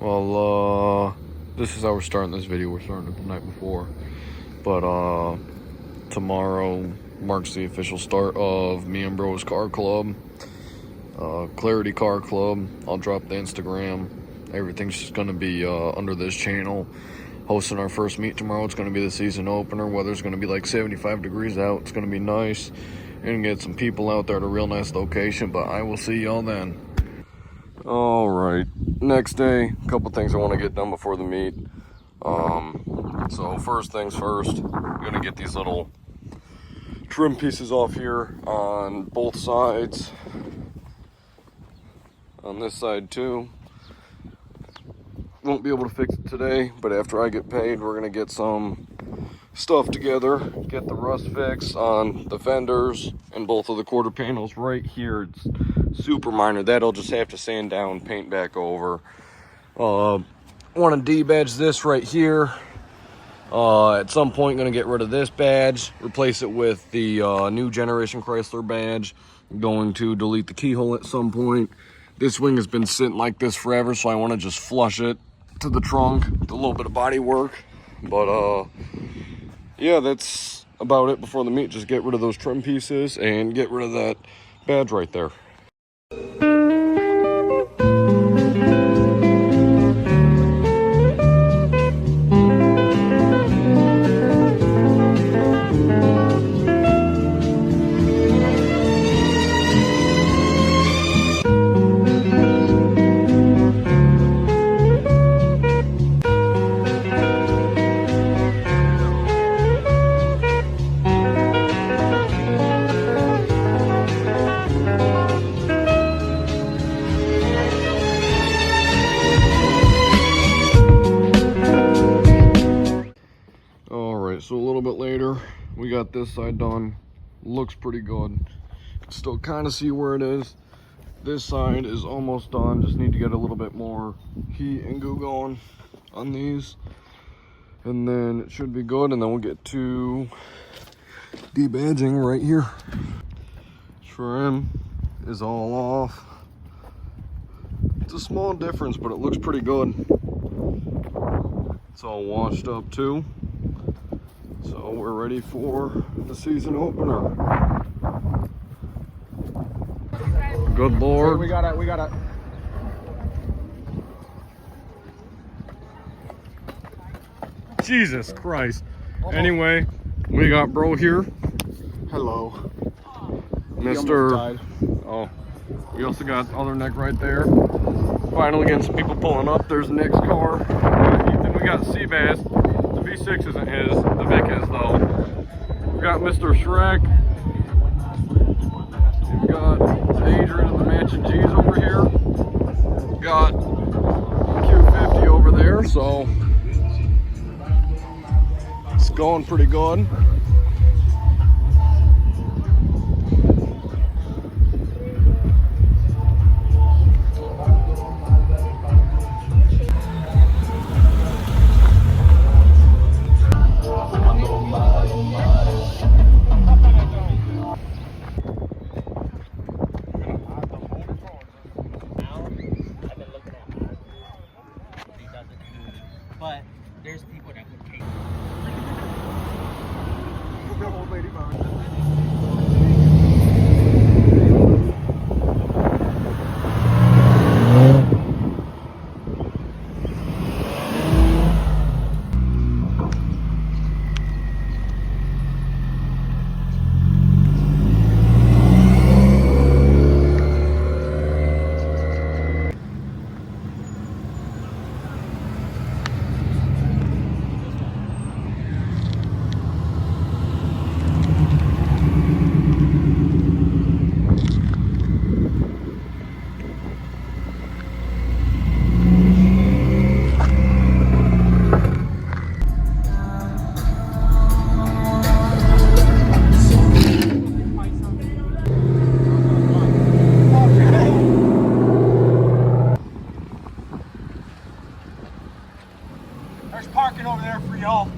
Well, this is how we're starting this video. We're starting it the night before. But, tomorrow marks the official start of me and Bro's car club. Clarity Car Club. I'll drop the Instagram. Everything's just gonna be, under this channel. Hosting our first meet tomorrow. It's gonna be the season opener. Weather's gonna be like 75 degrees out. It's gonna be nice. And get some people out there at a real nice location. But I will see y'all then. Alright, next day, a couple things I want to get done before the meet. So first things first, I'm going to get these little trim pieces off here on both sides. On this side too. Won't be able to fix it today, but after I get paid, we're going to get some stuff together. Get the rust fix on the fenders and both of the quarter panels right here. It's super minor. That'll just have to sand down, paint back over. Want to de-badge this right here. At some point, going to get rid of this badge, replace it with the new generation Chrysler badge. I'm going to delete the keyhole at some point. This wing has been sitting like this forever, so I want to just flush it to the trunk. With a little bit of body work, but yeah, that's about it before the meet. Just get rid of those trim pieces and get rid of that badge right there. So a little bit later, we got this side done. Looks pretty good. Still kind of see where it is. This side is almost done. Just need to get a little bit more heat and goo going on these. And then it should be good. And then we'll get to debadging right here. Trim is all off. It's a small difference, but it looks pretty good. It's all washed up too. So we're ready for the season opener. Good Lord. We got it. Jesus Christ. Anyway, we got Bro here. Hello. Mr. Oh, we also got other Nick right there. Finally getting some people pulling up. There's Nick's car. Then we got Seabass. The V6 isn't his, the Vic is though. We got Mr. Shrek. We got Adrian and the Mansion G's over here. We got Q50 over there, so it's going pretty good. But there's people that would take The old lady behind. There's parking over there for y'all.